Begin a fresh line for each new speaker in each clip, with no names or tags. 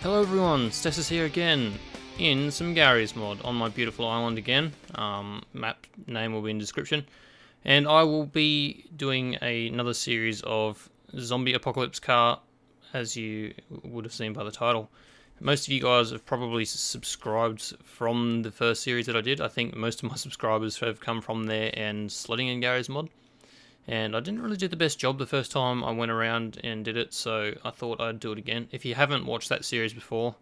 Hello everyone, Stes here again in some Garry's mod on my beautiful island again. Map name will be in the description. And I will be doing another series of zombie apocalypse car, as you would have seen by the title. Most of you guys have probably subscribed from the first series that I did. I think most of my subscribers have come from there and sledding in Garry's mod. And I didn't really do the best job the first time I went around and did it, so I thought I'd do it again. If you haven't watched that series before,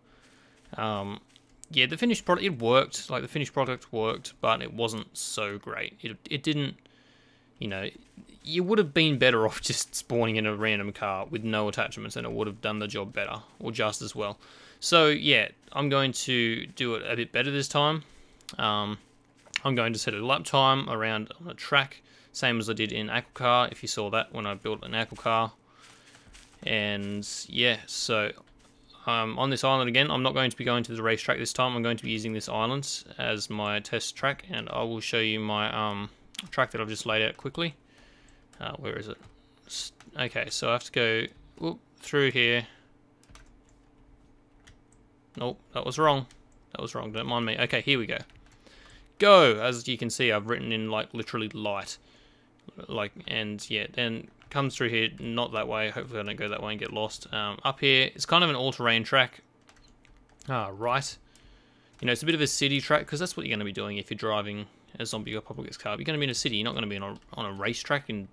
yeah, the finished product, it worked. Like, the finished product worked, but it wasn't so great. It didn't, you know, you would have been better off just spawning in a random car with no attachments and it would have done the job better, or just as well. So, yeah, I'm going to do it a bit better this time. I'm going to set a lap time around on a track, same as I did in Aqua Car, if you saw that when I built an Aqua Car. And yeah, so on this island again, I'm not going to be going to the racetrack this time. I'm going to be using this island as my test track, and I will show you my track that I've just laid out quickly. Where is it? Okay, so I have to go through here. Nope, that was wrong. That was wrong, don't mind me. Okay, here we go. Go! As you can see, I've written in like literally light. And yeah, then comes through here, not that way. Hopefully I don't go that way and get lost. Up here, it's kind of an all-terrain track. Right. You know, it's a bit of a city track, because that's what you're going to be doing if you're driving a zombie apocalypse car. You're going to be in a city, you're not going to be on a racetrack in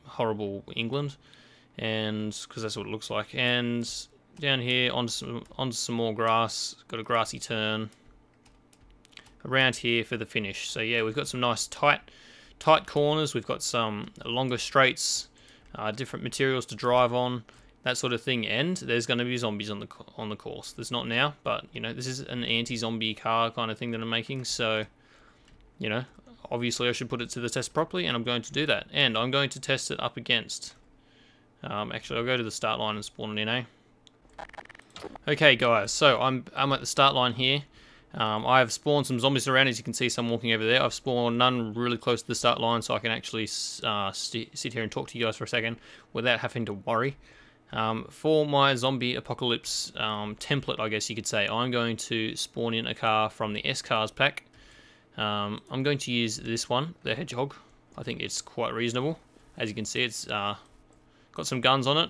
horrible England, and because that's what it looks like. And down here, onto some more grass, got a grassy turn. Around here for the finish. So yeah, we've got some nice tight corners, we've got some longer straights, different materials to drive on, that sort of thing, and there's going to be zombies on the course. There's not now, but you know, this is an anti-zombie car kind of thing that I'm making, so you know, obviously I should put it to the test properly, and I'm going to do that, and I'm going to test it up against actually I'll go to the start line and spawn it in, eh? Okay guys, so I'm at the start line here. I have spawned some zombies around, as you can see some walking over there. I've spawned none really close to the start line, so I can actually sit here and talk to you guys for a second without having to worry. For my zombie apocalypse template, I guess you could say, I'm going to spawn in a car from the S-Cars pack. I'm going to use this one, the Hedgehog. I think it's quite reasonable. As you can see, it's got some guns on it.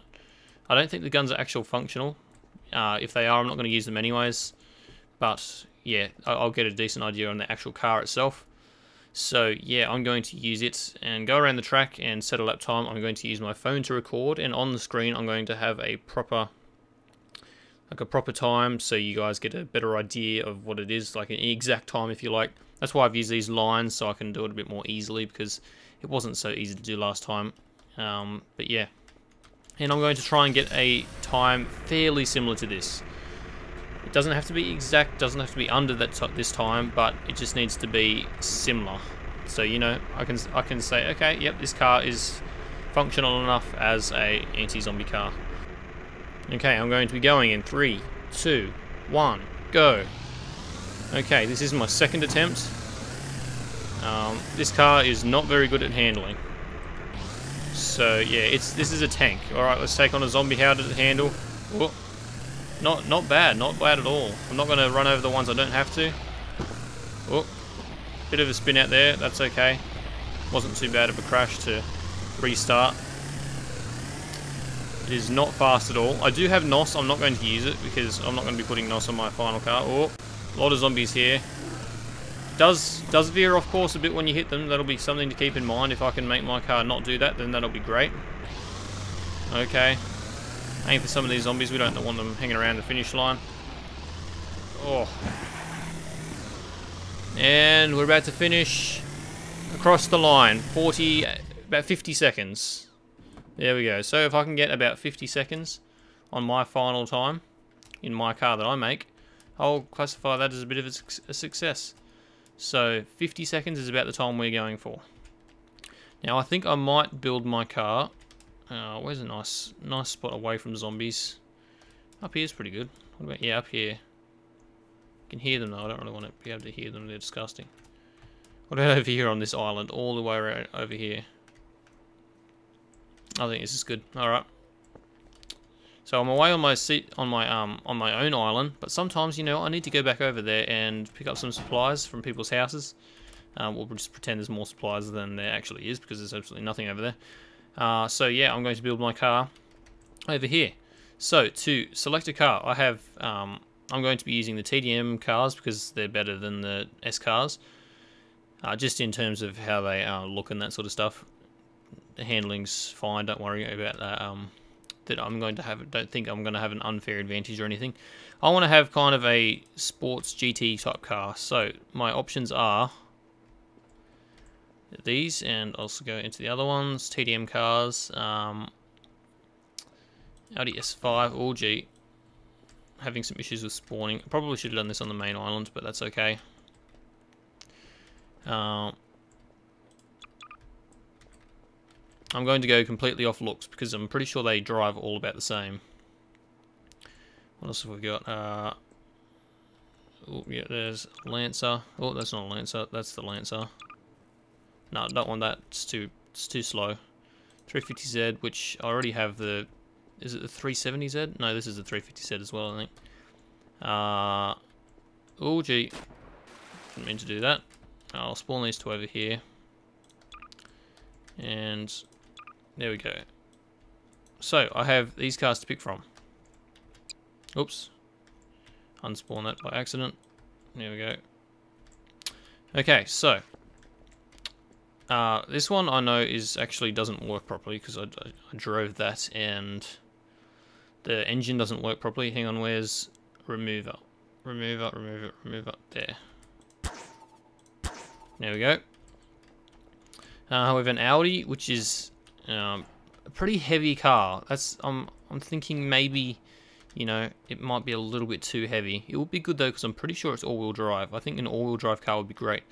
I don't think the guns are actual functional. If they are, I'm not going to use them anyways. But yeah, I'll get a decent idea on the actual car itself. So yeah, I'm going to use it and go around the track and set a lap time. I'm going to use my phone to record, and on the screen I'm going to have a proper time, so you guys get a better idea of what it is, like an exact time if you like. That's why I've used these lines, so I can do it a bit more easily, because it wasn't so easy to do last time. But yeah, and I'm going to try and get a time fairly similar to this. It doesn't have to be exact, doesn't have to be under this time, but it just needs to be similar. So, you know, I can say, okay, yep, this car is functional enough as a anti-zombie car. Okay, I'm going to be going in 3, 2, 1, go. Okay, this is my second attempt. This car is not very good at handling. So yeah, this is a tank. All right, let's take on a zombie. How did it handle? Whoa. Not bad at all. I'm not going to run over the ones I don't have to. Oh, bit of a spin out there, that's okay. Wasn't too bad of a crash to restart. It is not fast at all. I do have NOS, I'm not going to use it because I'm not going to be putting NOS on my final car. Oh, a lot of zombies here. Does veer off course a bit when you hit them. That'll be something to keep in mind. If I can make my car not do that, then that'll be great. Okay. Aim for some of these zombies, we don't want them hanging around the finish line. Oh. And we're about to finish across the line. About 50 seconds. There we go. So if I can get about 50 seconds on my final time in my car that I make, I'll classify that as a bit of a success. So 50 seconds is about the time we're going for. Now I think I might build my car. Where's a nice spot away from zombies? Up here's pretty good. What about, yeah, up here. You can hear them though, I don't really want to be able to hear them, they're disgusting. What about over here on this island, all the way around over here? I think this is good, alright. So I'm away on my seat on my own island, but sometimes, you know, I need to go back over there and pick up some supplies from people's houses. We'll just pretend there's more supplies than there actually is, because there's absolutely nothing over there. So yeah, I'm going to build my car over here. So to select a car, I have I'm going to be using the TDM cars because they're better than the S cars, just in terms of how they look and that sort of stuff. The handling's fine. Don't worry about that. That I'm going to have. Don't think I'm going to have an unfair advantage or anything. I want to have kind of a sports GT type car. So my options are these, and I'll also go into the other ones. TDM cars, Audi S5. Oh gee, having some issues with spawning. I probably should have done this on the main island, but that's okay. I'm going to go completely off looks because I'm pretty sure they drive all about the same. What else have we got? Oh yeah, there's Lancer. Oh, that's not a Lancer. That's the Lancer. No, I don't want that. It's too slow. 350Z, which I already have the. Is it the 370Z? No, this is the 350Z as well, I think. Oh gee, didn't mean to do that. I'll spawn these two over here, and there we go. So I have these cars to pick from. Oops, unspawn that by accident. There we go. Okay, so this one I know is actually doesn't work properly because I drove that and the engine doesn't work properly. Hang on, where's remover? Remover. There. There we go. We have an Audi, which is a pretty heavy car. That's I'm thinking maybe, you know, it might be a little bit too heavy. It would be good though because I'm pretty sure it's all-wheel drive. I think an all-wheel drive car would be great,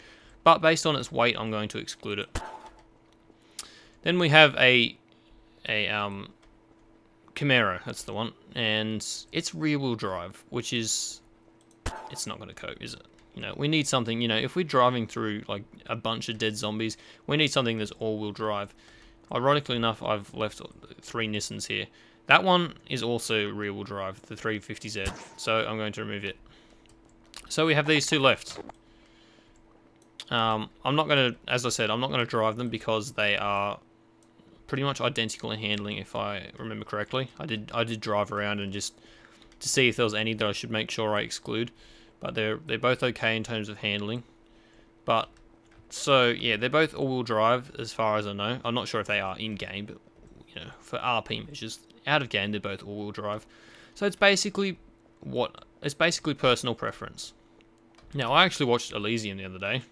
but based on its weight, I'm going to exclude it. Then we have a Camaro. That's the one, and it's rear-wheel drive, which is it's not going to cope, is it? You know, we need something, you know, if we're driving through like a bunch of dead zombies, we need something that's all-wheel drive. Ironically enough, I've left 3 Nissans here. That one is also rear-wheel drive, the 350Z, so I'm going to remove it. So we have these two left. I'm not going to, as I said, I'm not going to drive them because they are pretty much identical in handling, if I remember correctly. I did drive around and just to see if there was any that I should make sure I exclude. But they're both okay in terms of handling. But so yeah, they're both all-wheel drive as far as I know. I'm not sure if they are in game, but you know, for RP measures, out of game they're both all-wheel drive. So it's basically personal preference. Now I actually watched Elysium the other day,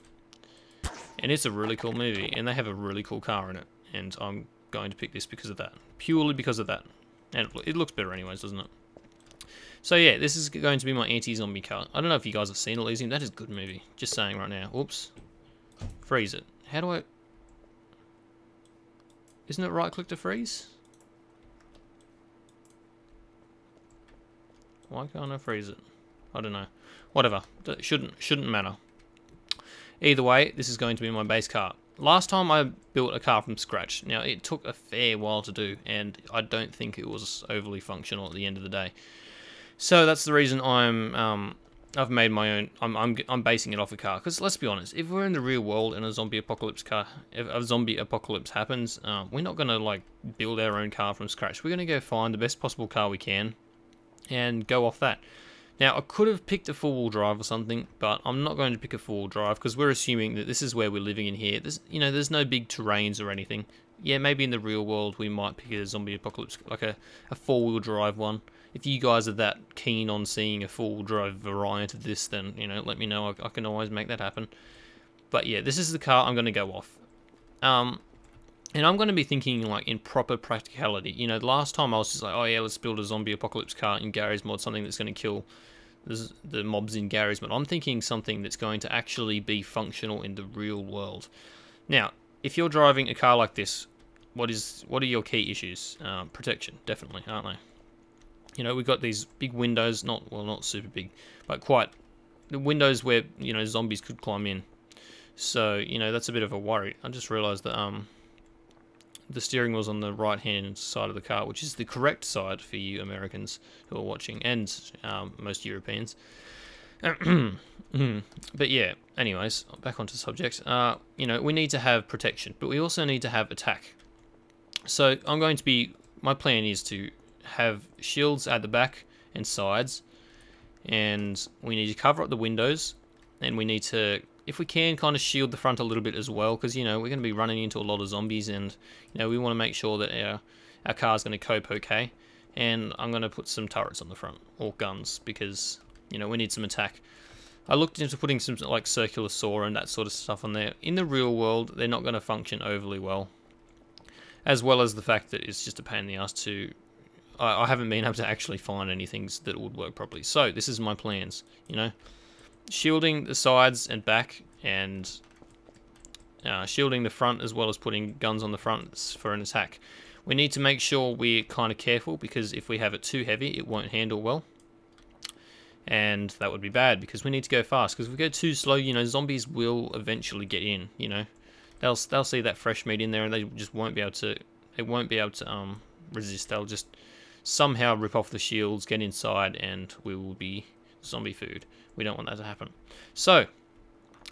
and it's a really cool movie, and they have a really cool car in it, and I'm going to pick this because of that, purely because of that, and it looks better anyways, doesn't it? So yeah, this is going to be my anti-zombie car. I don't know if you guys have seen Elysium. That is a good movie. Just saying right now. Oops. Freeze it. How do I... Isn't it right-click to freeze? Why can't I freeze it? I don't know. Whatever. That shouldn't matter. Either way, this is going to be my base car. Last time I built a car from scratch. Now, it took a fair while to do, and I don't think it was overly functional at the end of the day. So that's the reason I've made my own. I'm basing it off a car, because let's be honest, if we're in the real world and a zombie apocalypse happens, we're not gonna like build our own car from scratch. We're gonna go find the best possible car we can and go off that. Now I could have picked a four-wheel drive or something, but I'm not going to pick a four-wheel drive because we're assuming that this is where we're living in here. There's no big terrains or anything. Yeah, maybe in the real world we might pick a zombie apocalypse, like a four-wheel drive one. If you guys are that keen on seeing a four-wheel drive variant of this, then, you know, let me know. I can always make that happen. But yeah, this is the car I'm going to go off. And I'm going to be thinking, like, in proper practicality. You know, the last time I was just like, oh yeah, let's build a zombie apocalypse car in Garry's mod, something that's going to kill the mobs in Garry's mod. I'm thinking something that's going to actually be functional in the real world. Now, if you're driving a car like this, what are your key issues? Protection, definitely, aren't they? You know, we've got these big windows, not super big, but quite the windows where, you know, zombies could climb in. So, you know, that's a bit of a worry. I just realised that the steering wheel's on the right hand side of the car, which is the correct side for you Americans who are watching, and most Europeans. But yeah, anyways, back onto the subject. You know, we need to have protection, but we also need to have attack. So my plan is to have shields at the back and sides, and we need to cover up the windows, and we need to, if we can, kind of shield the front a little bit as well, because, you know, we're going to be running into a lot of zombies, and, you know, we want to make sure that our car's going to cope okay. And I'm going to put some turrets on the front, or guns, because, you know, we need some attack. I looked into putting some, like, circular saw and that sort of stuff on there. In the real world, they're not going to function overly well, as well as the fact that it's just a pain in the ass to... I haven't been able to actually find anything that would work properly. So, this is my plans, you know. Shielding the sides and back, and shielding the front, as well as putting guns on the front for an attack. We need to make sure we're kind of careful, because if we have it too heavy, it won't handle well. And that would be bad, because we need to go fast. Because if we go too slow, you know, zombies will eventually get in, you know. They'll see that fresh meat in there, and they just won't be able to... They won't be able to resist. They'll just somehow rip off the shields, get inside, and we will be zombie food. We don't want that to happen. So,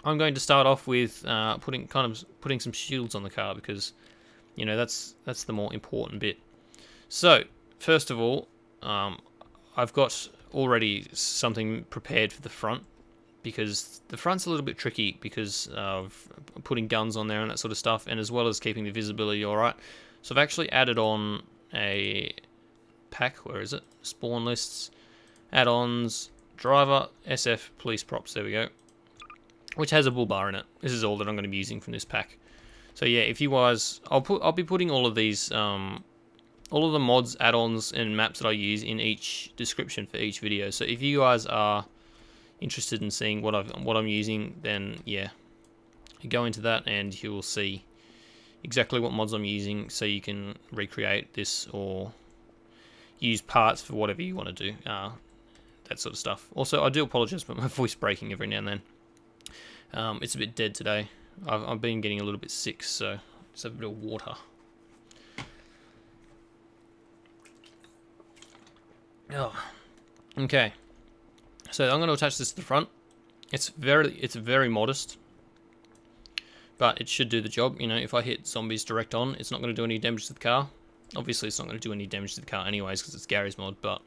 I'm going to start off with putting some shields on the car, because, you know, that's the more important bit. So, first of all, I've got already something prepared for the front, because the front's a little bit tricky because of putting guns on there and that sort of stuff, and as well as keeping the visibility alright. So I've actually added on a pack, where is it? Spawn lists, add-ons, driver, SF, police props, there we go. Which has a bull bar in it. This is all that I'm going to be using from this pack. So yeah, if you guys, I'll be putting all of these, all of the mods, add-ons, and maps that I use in each description for each video. So if you guys are interested in seeing what I'm using, then yeah, you go into that and you will see exactly what mods I'm using, so you can recreate this or use parts for whatever you want to do, that sort of stuff. Also, I do apologise for my voice breaking every now and then. It's a bit dead today. I've been getting a little bit sick, so just have a bit of water. Oh. Okay. So I'm going to attach this to the front. It's very modest, but it should do the job. You know, if I hit zombies direct on, it's not going to do any damage to the car. Obviously, it's not going to do any damage to the car anyways, because it's Garry's mod. But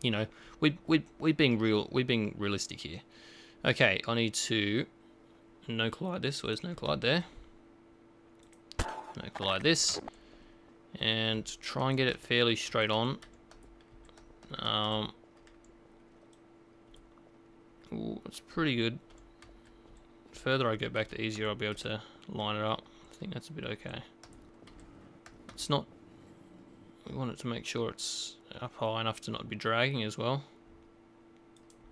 you know, we're being realistic here. Okay, I need to no collide this. Where's no collide there? No collide this, and try and get it fairly straight on. Ooh, it's pretty good. The further I go back, the easier I'll be able to line it up. I think that's a bit okay. It's not... We want it to make sure it's up high enough to not be dragging as well.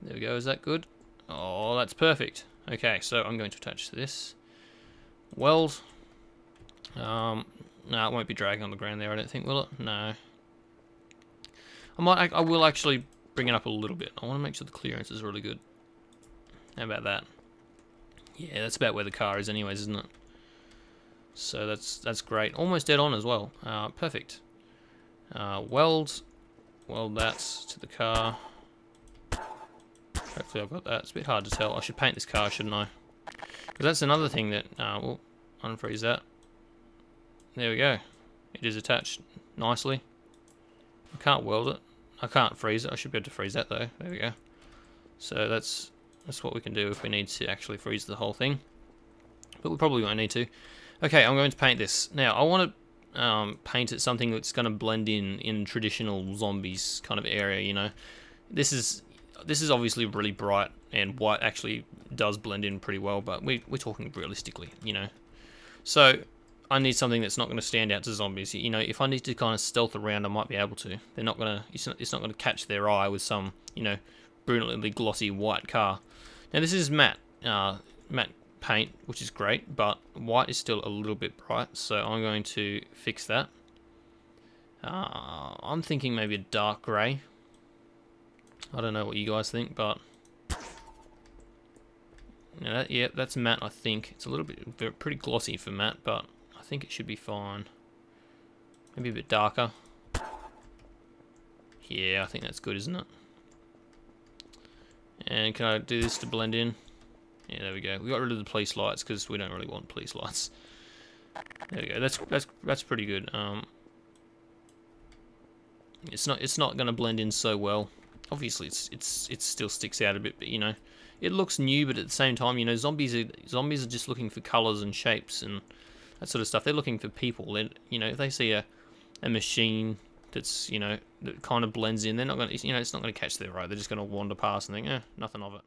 There we go, is that good? Oh, that's perfect. Okay, so I'm going to attach to this. Weld. No, it won't be dragging on the ground there, I don't think, will it? No. I will actually bring it up a little bit. I want to make sure the clearance is really good. How about that? Yeah, that's about where the car is anyways, isn't it? So that's great. Almost dead on as well. Perfect. Weld that to the car. Hopefully I've got that. It's a bit hard to tell. I should paint this car, shouldn't I? Because that's another thing that... we'll unfreeze that. There we go. It is attached nicely. I can't weld it. I can't freeze it. I should be able to freeze that though. There we go. So that's what we can do if we need to actually freeze the whole thing. But we probably won't need to. Okay, I'm going to paint this. Now, I want to paint it something that's going to blend in traditional zombies kind of area, you know. This is obviously really bright, and white actually does blend in pretty well, but we're talking realistically, you know. So I need something that's not going to stand out to zombies. You know, if I need to kind of stealth around, I might be able to. They're not going to. It's not going to catch their eye with some, you know, brilliantly glossy white car. Now this is matte paint, which is great, but white is still a little bit bright, so I'm going to fix that. I'm thinking maybe a dark grey. I don't know what you guys think, but you know, yeah, that's matte. I think it's a little bit pretty glossy for matte, but I think it should be fine. Maybe a bit darker. Yeah, I think that's good, isn't it? And can I do this to blend in? Yeah, there we go. We got rid of the police lights because we don't really want police lights. There we go. That's pretty good. It's not going to blend in so well. Obviously, it still sticks out a bit, but you know, it looks new. But at the same time, you know, zombies are just looking for colors and shapes and that sort of stuff. They're looking for people. They, you know, if they see a machine that's, you know, that kind of blends in, they're not going to, you know, it's not going to catch their eye. They're just going to wander past and think, nothing of it.